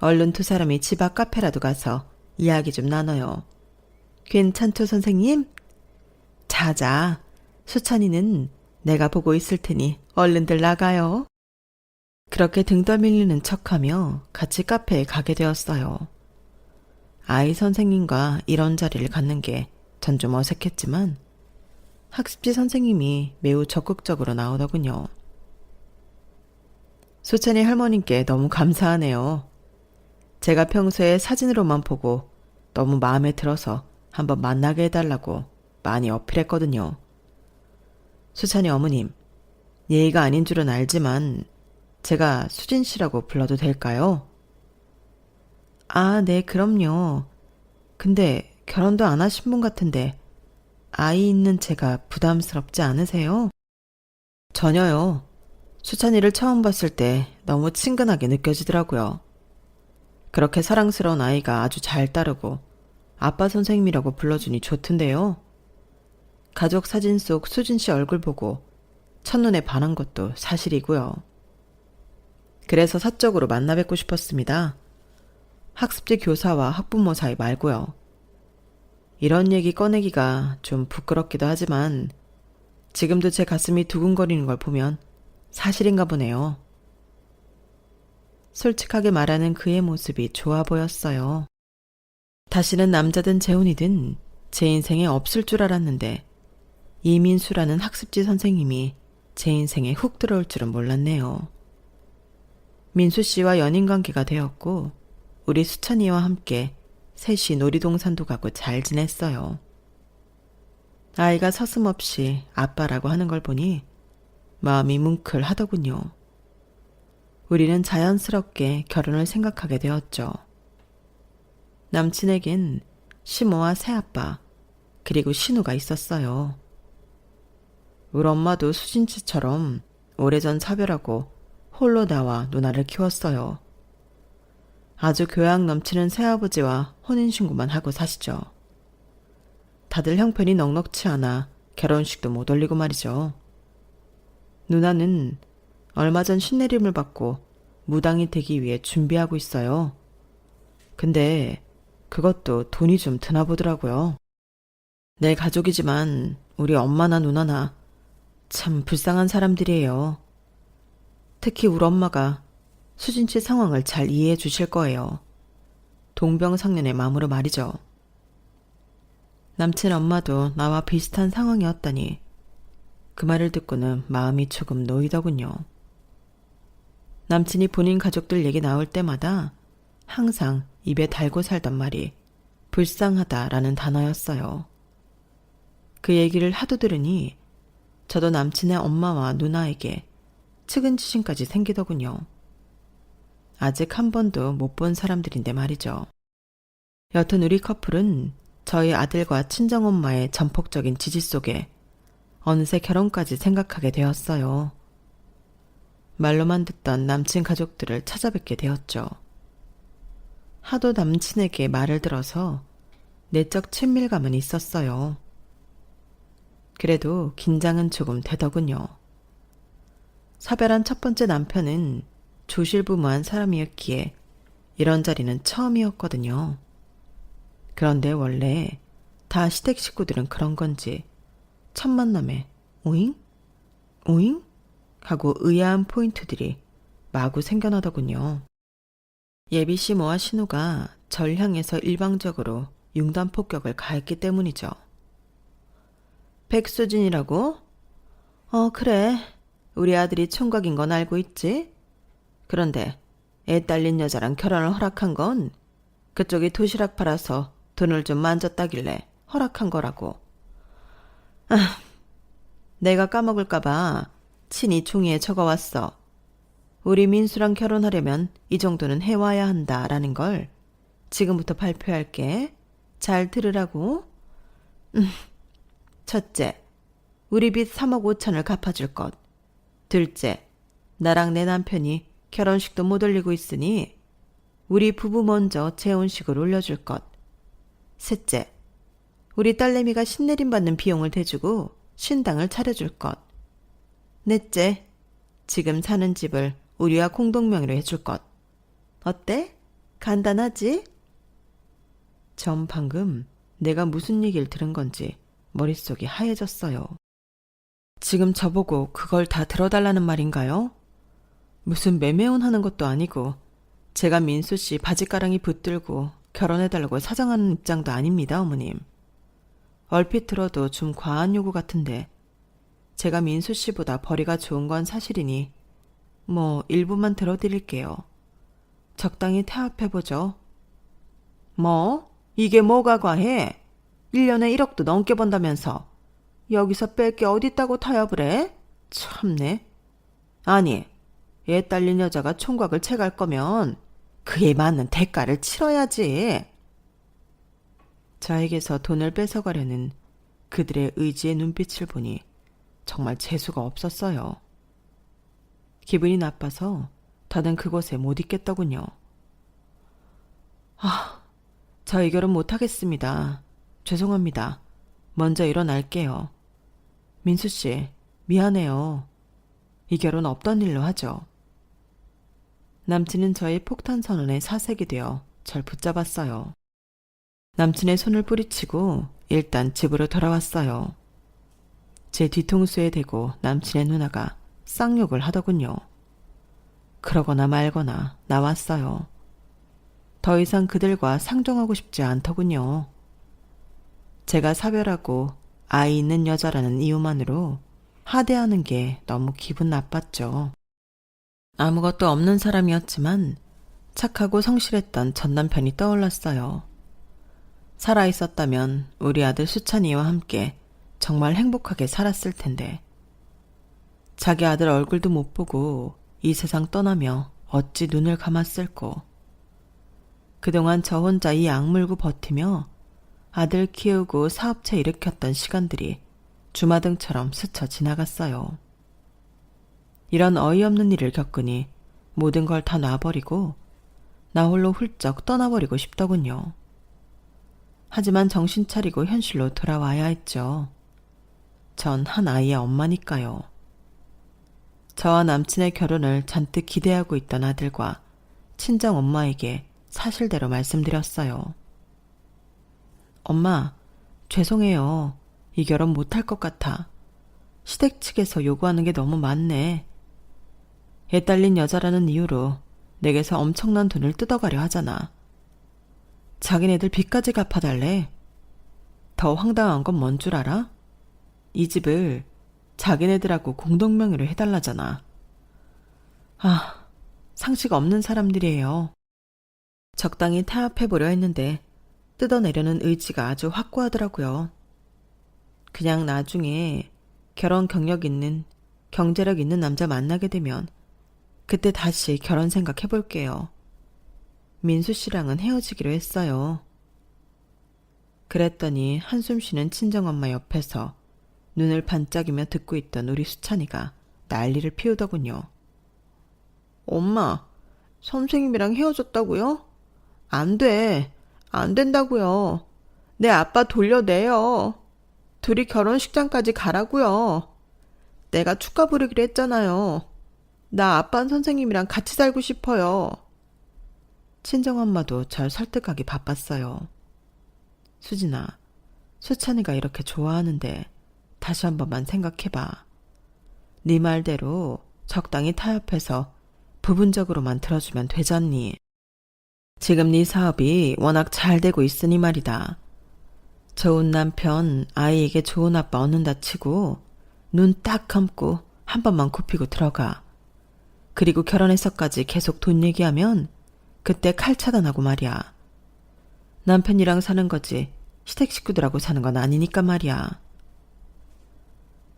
Speaker 1: 얼른 2사람이 집 앞 카페라도 가서 이야기 좀 나눠요. 괜찮죠 선생님? 자자, 수찬이는 내가 보고 있을 테니 얼른들 나가요. 그렇게 등 떠밀리는 척하며 같이 카페에 가게 되었어요. 아이 선생님과 이런 자리를 갖는 게 전 좀 어색했지만 학습지 선생님이 매우 적극적으로 나오더군요. 수찬이 할머님께 너무 감사하네요. 제가 평소에 사진으로만 보고 너무 마음에 들어서 한번 만나게 해달라고 많이 어필했거든요. 수찬이 어머님, 예의가 아닌 줄은 알지만 제가 수진 씨라고 불러도 될까요? 아, 네, 그럼요. 근데 결혼도 안 하신 분 같은데 아이 있는 제가 부담스럽지 않으세요? 전혀요. 수찬이를 처음 봤을 때 너무 친근하게 느껴지더라고요. 그렇게 사랑스러운 아이가 아주 잘 따르고 아빠 선생님이라고 불러주니 좋던데요. 가족 사진 속 수진 씨 얼굴 보고 첫눈에 반한 것도 사실이고요. 그래서 사적으로 만나 뵙고 싶었습니다. 학습지 교사와 학부모 사이 말고요. 이런 얘기 꺼내기가 좀 부끄럽기도 하지만 지금도 제 가슴이 두근거리는 걸 보면 사실인가 보네요. 솔직하게 말하는 그의 모습이 좋아 보였어요. 다시는 남자든 재혼이든 제 인생에 없을 줄 알았는데 이민수라는 학습지 선생님이 제 인생에 훅 들어올 줄은 몰랐네요. 민수 씨와 연인관계가 되었고 우리 수찬이와 함께 셋이 놀이동산도 가고 잘 지냈어요. 아이가 서슴없이 아빠라고 하는 걸 보니 마음이 뭉클하더군요. 우리는 자연스럽게 결혼을 생각하게 되었죠. 남친에겐 시모와 새아빠 그리고 신우가 있었어요. 우리 엄마도 수진씨처럼 오래전 사별하고 홀로 나와 누나를 키웠어요. 아주 교양 넘치는 새아버지와 혼인신고만 하고 사시죠. 다들 형편이 넉넉치 않아 결혼식도 못 올리고 말이죠. 누나는 얼마 전 신내림을 받고 무당이 되기 위해 준비하고 있어요. 근데 그것도 돈이 좀 드나 보더라고요. 내 가족이지만 우리 엄마나 누나나 참 불쌍한 사람들이에요. 특히 우리 엄마가 수진 씨 상황을 잘 이해해 주실 거예요. 동병상련의 마음으로 말이죠. 남친 엄마도 나와 비슷한 상황이었다니 그 말을 듣고는 마음이 조금 놓이더군요. 남친이 본인 가족들 얘기 나올 때마다 항상 입에 달고 살던 말이 불쌍하다라는 단어였어요. 그 얘기를 하도 들으니 저도 남친의 엄마와 누나에게 측은지심까지 생기더군요. 아직 한 번도 못 본 사람들인데 말이죠. 여튼 우리 커플은 저희 아들과 친정엄마의 전폭적인 지지 속에 어느새 결혼까지 생각하게 되었어요. 말로만 듣던 남친 가족들을 찾아뵙게 되었죠. 하도 남친에게 말을 들어서 내적 친밀감은 있었어요. 그래도 긴장은 조금 되더군요. 사별한 첫 번째 남편은 조실부무한 사람이었기에 이런 자리는 처음이었거든요. 그런데 원래 다 시댁 식구들은 그런 건지 첫 만남에 오잉? 오잉? 하고 의아한 포인트들이 마구 생겨나더군요. 예비 시모와 신우가 절 향해서 일방적으로 융단 폭격을 가했기 때문이죠. 백수진이라고? 그래. 우리 아들이 총각인 건 알고 있지? 그런데 애 딸린 여자랑 결혼을 허락한 건 그쪽이 도시락 팔아서 돈을 좀 만졌다길래 허락한 거라고. 내가 까먹을까봐 친히 종이에 적어왔어. 우리 민수랑 결혼하려면 이 정도는 해와야 한다라는 걸 지금부터 발표할게. 잘 들으라고. 첫째, 우리 빚 3억 5천을 갚아줄 것. 둘째, 나랑 내 남편이 결혼식도 못 올리고 있으니 우리 부부 먼저 재혼식을 올려줄 것. 셋째, 우리 딸내미가 신내림 받는 비용을 대주고 신당을 차려줄 것. 넷째, 지금 사는 집을 우리와 공동명의로 해줄 것. 어때? 간단하지? 전 방금 내가 무슨 얘기를 들은 건지 머릿속이 하얘졌어요. 지금 저보고 그걸 다 들어달라는 말인가요? 무슨 매매운 하는 것도 아니고 제가 민수 씨 바지가랑이 붙들고 결혼해달라고 사정하는 입장도 아닙니다, 어머님. 얼핏 들어도 좀 과한 요구 같은데 제가 민수 씨보다 벌이가 좋은 건 사실이니 뭐 일부만 들어드릴게요. 적당히 태합해보죠. 뭐? 이게 뭐가 과해? 1년에 1억도 넘게 번다면서 여기서 뺄 게 어딨다고 타협을 해? 참네. 아니, 애 딸린 여자가 총각을 채갈 거면 그에 맞는 대가를 치러야지. 저에게서 돈을 뺏어가려는 그들의 의지의 눈빛을 보니 정말 재수가 없었어요. 기분이 나빠서 더는 그곳에 못 있겠더군요. 저 이 결혼 못하겠습니다. 죄송합니다. 먼저 일어날게요. 민수씨, 미안해요. 이 결혼 없던 일로 하죠. 남친은 저의 폭탄 선언에 사색이 되어 절 붙잡았어요. 남친의 손을 뿌리치고 일단 집으로 돌아왔어요. 제 뒤통수에 대고 남친의 누나가 쌍욕을 하더군요. 그러거나 말거나 나왔어요. 더 이상 그들과 상종하고 싶지 않더군요. 제가 사별하고 아이 있는 여자라는 이유만으로 하대하는 게 너무 기분 나빴죠. 아무것도 없는 사람이었지만 착하고 성실했던 전 남편이 떠올랐어요. 살아있었다면 우리 아들 수찬이와 함께 정말 행복하게 살았을 텐데. 자기 아들 얼굴도 못 보고 이 세상 떠나며 어찌 눈을 감았을꼬. 그동안 저 혼자 이 악물고 버티며 아들 키우고 사업체 일으켰던 시간들이 주마등처럼 스쳐 지나갔어요. 이런 어이없는 일을 겪으니 모든 걸 다 놔버리고 나 홀로 훌쩍 떠나버리고 싶더군요. 하지만 정신 차리고 현실로 돌아와야 했죠. 전 한 아이의 엄마니까요. 저와 남친의 결혼을 잔뜩 기대하고 있던 아들과 친정 엄마에게 사실대로 말씀드렸어요. 엄마, 죄송해요. 이 결혼 못할 것 같아. 시댁 측에서 요구하는 게 너무 많네. 애 딸린 여자라는 이유로 내게서 엄청난 돈을 뜯어가려 하잖아. 자기네들 빚까지 갚아달래. 더 황당한 건 뭔 줄 알아? 이 집을 자기네들하고 공동명의로 해달라잖아. 상식 없는 사람들이에요. 적당히 타협해보려 했는데 뜯어내려는 의지가 아주 확고하더라고요. 그냥 나중에 결혼 경력 있는, 경제력 있는 남자 만나게 되면 그때 다시 결혼 생각해볼게요. 민수 씨랑은 헤어지기로 했어요. 그랬더니 한숨 쉬는 친정엄마 옆에서 눈을 반짝이며 듣고 있던 우리 수찬이가 난리를 피우더군요. 엄마, 선생님이랑 헤어졌다고요? 안 돼. 안 된다고요. 내 아빠 돌려내요. 둘이 결혼식장까지 가라고요. 내가 축가 부르기로 했잖아요. 나 아빠 선생님이랑 같이 살고 싶어요. 친정엄마도 절 설득하기 바빴어요. 수진아, 수찬이가 이렇게 좋아하는데 다시 한 번만 생각해봐. 네 말대로 적당히 타협해서 부분적으로만 들어주면 되잖니. 지금 네 사업이 워낙 잘 되고 있으니 말이다. 좋은 남편, 아이에게 좋은 아빠 얻는다 치고 눈 딱 감고 한 번만 굽히고 들어가. 그리고 결혼해서까지 계속 돈 얘기하면 그때 칼 차단하고 말이야. 남편이랑 사는 거지 시댁 식구들하고 사는 건 아니니까 말이야.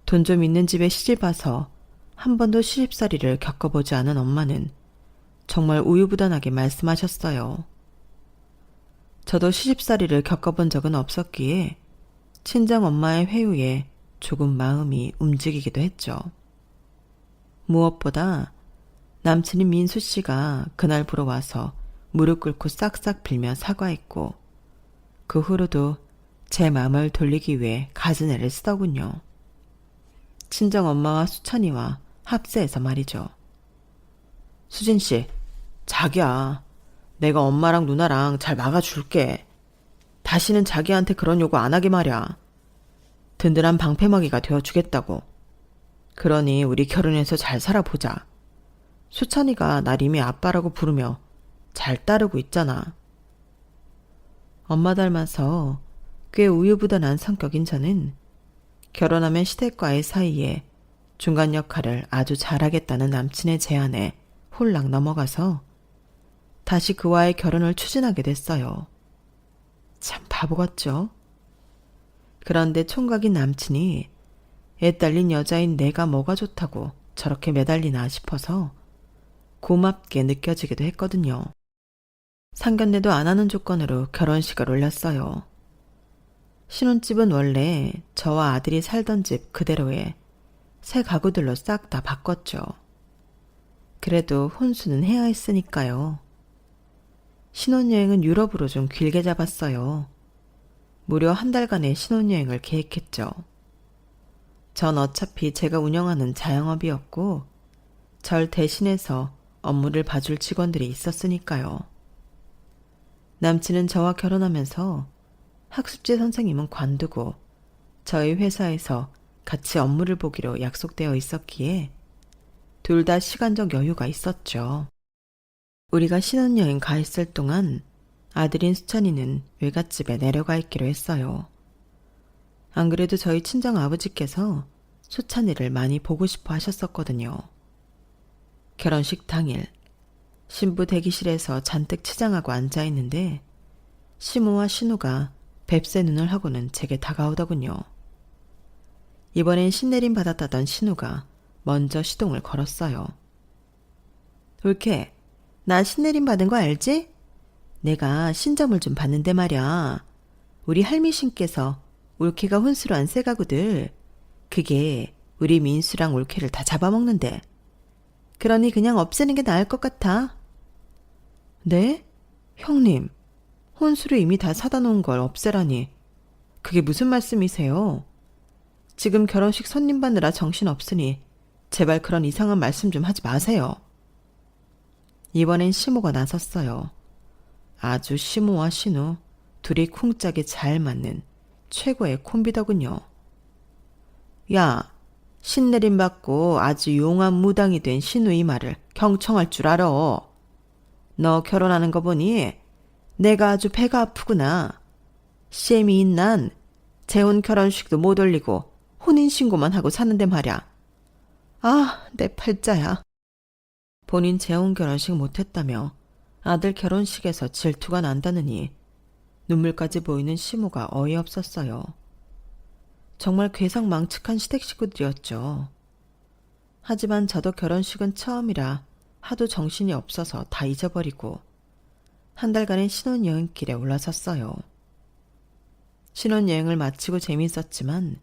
Speaker 1: 돈 좀 있는 집에 시집 와서 한 번도 시집살이를 겪어보지 않은 엄마는 정말 우유부단하게 말씀하셨어요. 저도 시집살이를 겪어본 적은 없었기에 친정 엄마의 회유에 조금 마음이 움직이기도 했죠. 무엇보다 남친인 민수 씨가 그날 보러 와서 무릎 꿇고 싹싹 빌며 사과했고 그 후로도 제 마음을 돌리기 위해 갖은 애를 쓰더군요. 친정 엄마와 수찬이와 합세해서 말이죠. 수진 씨, 자기야. 내가 엄마랑 누나랑 잘 막아줄게. 다시는 자기한테 그런 요구 안 하게 말이야. 든든한 방패막이가 되어주겠다고. 그러니 우리 결혼해서 잘 살아보자. 수찬이가 날 이미 아빠라고 부르며 잘 따르고 있잖아. 엄마 닮아서 꽤 우유부단한 성격인 저는 결혼하면 시댁과의 사이에 중간 역할을 아주 잘하겠다는 남친의 제안에 홀락 넘어가서 다시 그와의 결혼을 추진하게 됐어요. 참 바보 같죠? 그런데 총각인 남친이 애 딸린 여자인 내가 뭐가 좋다고 저렇게 매달리나 싶어서 고맙게 느껴지기도 했거든요. 상견례도 안 하는 조건으로 결혼식을 올렸어요. 신혼집은 원래 저와 아들이 살던 집 그대로에 새 가구들로 싹 다 바꿨죠. 그래도 혼수는 해야 했으니까요. 신혼여행은 유럽으로 좀 길게 잡았어요. 무려 한 달간의 신혼여행을 계획했죠. 전 어차피 제가 운영하는 자영업이었고 절 대신해서 업무를 봐줄 직원들이 있었으니까요. 남친은 저와 결혼하면서 학습지 선생님은 관두고 저희 회사에서 같이 업무를 보기로 약속되어 있었기에 둘 다 시간적 여유가 있었죠. 우리가 신혼여행 가 있을 동안 아들인 수찬이는 외갓집에 내려가 있기로 했어요. 안 그래도 저희 친정 아버지께서 수찬이를 많이 보고 싶어 하셨었거든요. 결혼식 당일 신부 대기실에서 잔뜩 치장하고 앉아있는데 시모와 신우가 뱁새 눈을 하고는 제게 다가오더군요. 이번엔 신내림 받았다던 신우가 먼저 시동을 걸었어요. 올케, 나 신내림 받은 거 알지? 내가 신점을 좀 봤는데 말이야. 우리 할미 신께서 올케가 혼수로 한 새 가구들, 그게 우리 민수랑 올케를 다 잡아먹는데. 그러니 그냥 없애는 게 나을 것 같아. 네? 형님, 혼수를 이미 다 사다 놓은 걸 없애라니. 그게 무슨 말씀이세요? 지금 결혼식 손님 받느라 정신 없으니 제발 그런 이상한 말씀 좀 하지 마세요. 이번엔 시모가 나섰어요. 아주 시모와 신우 둘이 쿵짝이 잘 맞는 최고의 콤비더군요. 야, 신내림 받고 아주 용한 무당이 된 신우의 말을 경청할 줄 알아. 너 결혼하는 거 보니 내가 아주 배가 아프구나. 셈이인 난 재혼 결혼식도 못 올리고 혼인신고만 하고 사는데 말야. 아, 내 팔자야. 본인 재혼 결혼식 못했다며 아들 결혼식에서 질투가 난다느니 눈물까지 보이는 시모가 어이없었어요. 정말 괴상망측한 시댁 식구들이었죠. 하지만 저도 결혼식은 처음이라 하도 정신이 없어서 다 잊어버리고 한 달간의 신혼여행길에 올라섰어요. 신혼여행을 마치고 재미있었지만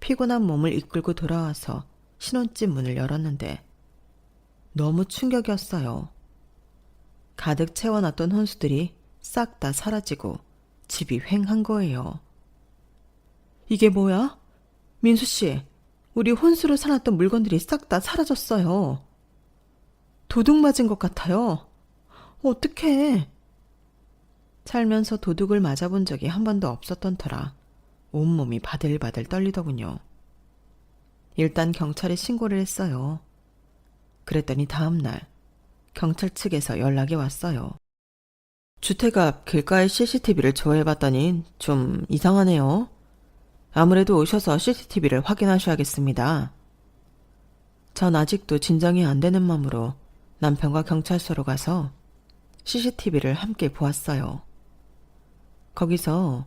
Speaker 1: 피곤한 몸을 이끌고 돌아와서 신혼집 문을 열었는데 너무 충격이었어요. 가득 채워놨던 혼수들이 싹 다 사라지고 집이 휑한 거예요. 이게 뭐야? 민수씨, 우리 혼수로 사놨던 물건들이 싹 다 사라졌어요. 도둑 맞은 것 같아요. 어떡해. 살면서 도둑을 맞아본 적이 한 번도 없었던 터라 온몸이 바들바들 떨리더군요. 일단 경찰에 신고를 했어요. 그랬더니 다음날 경찰 측에서 연락이 왔어요. 주택 앞 길가의 CCTV를 조회해봤더니 좀 이상하네요. 아무래도 오셔서 CCTV를 확인하셔야겠습니다. 전 아직도 진정이 안 되는 마음으로 남편과 경찰서로 가서 CCTV를 함께 보았어요. 거기서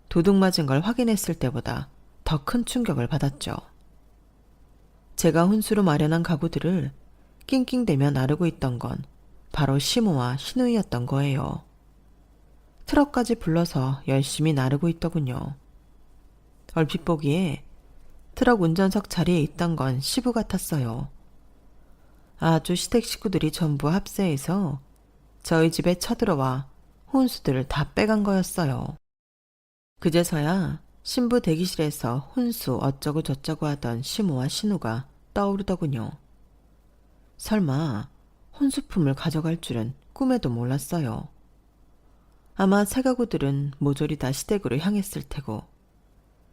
Speaker 1: 도둑 맞은 걸 확인했을 때보다 더 큰 충격을 받았죠. 제가 혼수로 마련한 가구들을 낑낑대며 나르고 있던 건 바로 시모와 신우이였던 거예요. 트럭까지 불러서 열심히 나르고 있더군요. 얼핏 보기에 트럭 운전석 자리에 있던 건 시부 같았어요. 아주 시댁 식구들이 전부 합세해서 저희 집에 쳐들어와 혼수들을 다 빼간 거였어요. 그제서야 신부 대기실에서 혼수 어쩌고 저쩌고 하던 시모와 신우가 떠오르더군요. 설마 혼수품을 가져갈 줄은 꿈에도 몰랐어요. 아마 새 가구들은 모조리 다 시댁으로 향했을 테고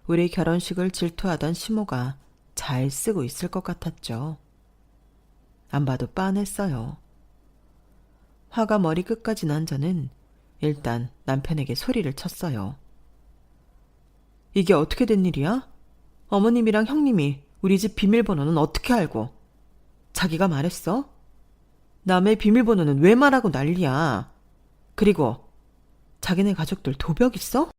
Speaker 1: 우리 결혼식을 질투하던 시모가 잘 쓰고 있을 것 같았죠. 안 봐도 빤했어요. 화가 머리 끝까지 난 저는 일단 남편에게 소리를 쳤어요. 이게 어떻게 된 일이야? 어머님이랑 형님이 우리 집 비밀번호는 어떻게 알고? 자기가 말했어? 남의 비밀번호는 왜 말하고 난리야? 그리고 자기네 가족들 도벽 있어?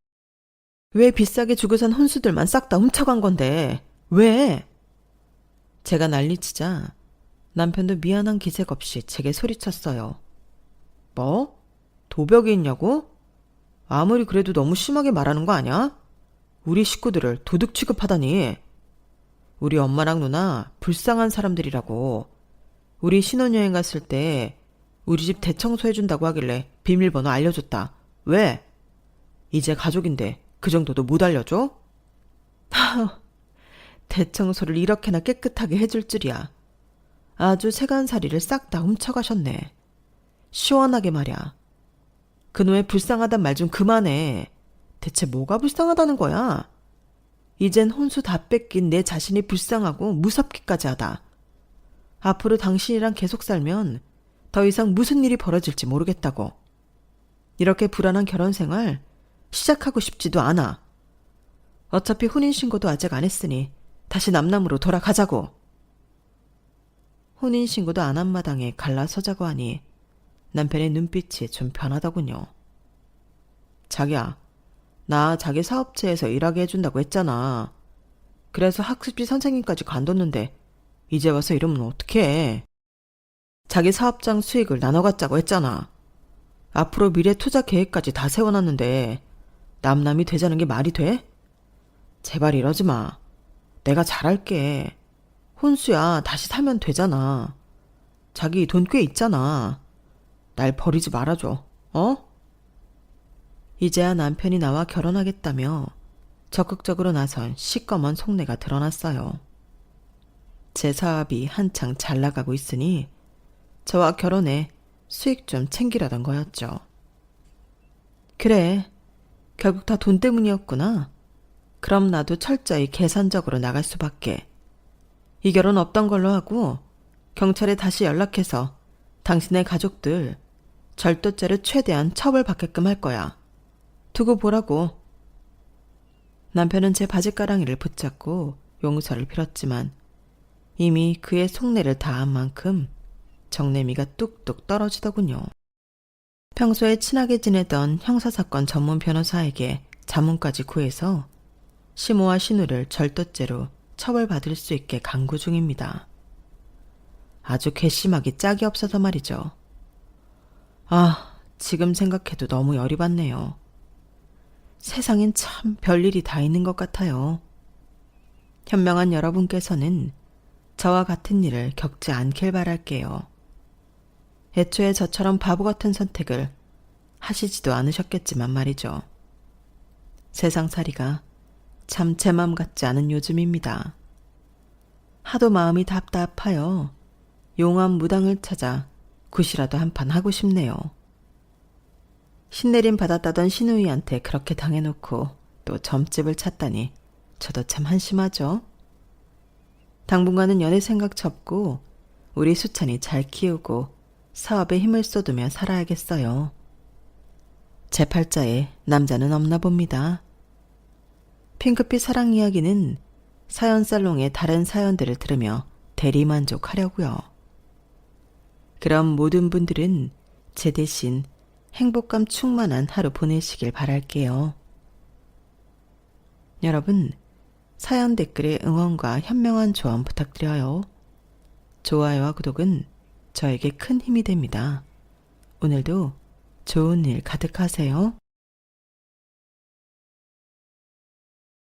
Speaker 1: 왜 비싸게 주고 산 혼수들만 싹 다 훔쳐간 건데? 왜? 제가 난리치자 남편도 미안한 기색 없이 제게 소리쳤어요. 뭐? 도벽이 있냐고? 아무리 그래도 너무 심하게 말하는 거 아니야? 우리 식구들을 도둑 취급하다니. 우리 엄마랑 누나 불쌍한 사람들이라고. 우리 신혼여행 갔을 때 우리 집 대청소해준다고 하길래 비밀번호 알려줬다. 왜? 이제 가족인데 그 정도도 못 알려줘? 대청소를 이렇게나 깨끗하게 해줄 줄이야. 아주 세간살이를 싹 다 훔쳐가셨네. 시원하게 말이야. 그놈의 불쌍하단 말 좀 그만해. 대체 뭐가 불쌍하다는 거야? 이젠 혼수 다 뺏긴 내 자신이 불쌍하고 무섭기까지 하다. 앞으로 당신이랑 계속 살면 더 이상 무슨 일이 벌어질지 모르겠다고. 이렇게 불안한 결혼 생활 시작하고 싶지도 않아. 어차피 혼인신고도 아직 안 했으니 다시 남남으로 돌아가자고. 혼인신고도 안 한 마당에 갈라서자고 하니 남편의 눈빛이 좀 변하더군요. 자기야, 나 자기 사업체에서 일하게 해준다고 했잖아. 그래서 학습지 선생님까지 관뒀는데 이제 와서 이러면 어떡해. 자기 사업장 수익을 나눠 갖자고 했잖아. 앞으로 미래 투자 계획까지 다 세워놨는데 남남이 되자는 게 말이 돼? 제발 이러지 마. 내가 잘할게. 혼수야, 다시 사면 되잖아. 자기 돈 꽤 있잖아. 날 버리지 말아줘. 어? 이제야 남편이 나와 결혼하겠다며 적극적으로 나선 시꺼먼 속내가 드러났어요. 제 사업이 한창 잘 나가고 있으니 저와 결혼해 수익 좀 챙기려던 거였죠. 그래, 결국 다 돈 때문이었구나. 그럼 나도 철저히 계산적으로 나갈 수밖에. 이 결혼 없던 걸로 하고 경찰에 다시 연락해서 당신의 가족들 절도죄를 최대한 처벌받게끔 할 거야. 두고 보라고. 남편은 제 바지가랑이를 붙잡고 용서를 빌었지만 이미 그의 속내를 다한 만큼 정내미가 뚝뚝 떨어지더군요. 평소에 친하게 지내던 형사사건 전문 변호사에게 자문까지 구해서 시모와 신우를 절도죄로 처벌받을 수 있게 강구 중입니다. 아주 괘씸하기 짝이 없어서 말이죠. 아, 지금 생각해도 너무 열이 받네요. 세상엔 참 별일이 다 있는 것 같아요. 현명한 여러분께서는 저와 같은 일을 겪지 않길 바랄게요. 애초에 저처럼 바보 같은 선택을 하시지도 않으셨겠지만 말이죠. 세상살이가 참 제 맘 같지 않은 요즘입니다. 하도 마음이 답답하여 용암 무당을 찾아 굿이라도 한판 하고 싶네요. 신내림 받았다던 신우이한테 그렇게 당해놓고 또 점집을 찾다니 저도 참 한심하죠. 당분간은 연애 생각 접고 우리 수찬이 잘 키우고 사업에 힘을 쏟으며 살아야겠어요. 제 팔자에 남자는 없나 봅니다. 핑크빛 사랑 이야기는 사연살롱의 다른 사연들을 들으며 대리만족하려고요. 그럼 모든 분들은 제 대신 행복감 충만한 하루 보내시길 바랄게요. 여러분, 사연 댓글에 응원과 현명한 조언 부탁드려요. 좋아요와 구독은 저에게 큰 힘이 됩니다. 오늘도 좋은 일 가득하세요.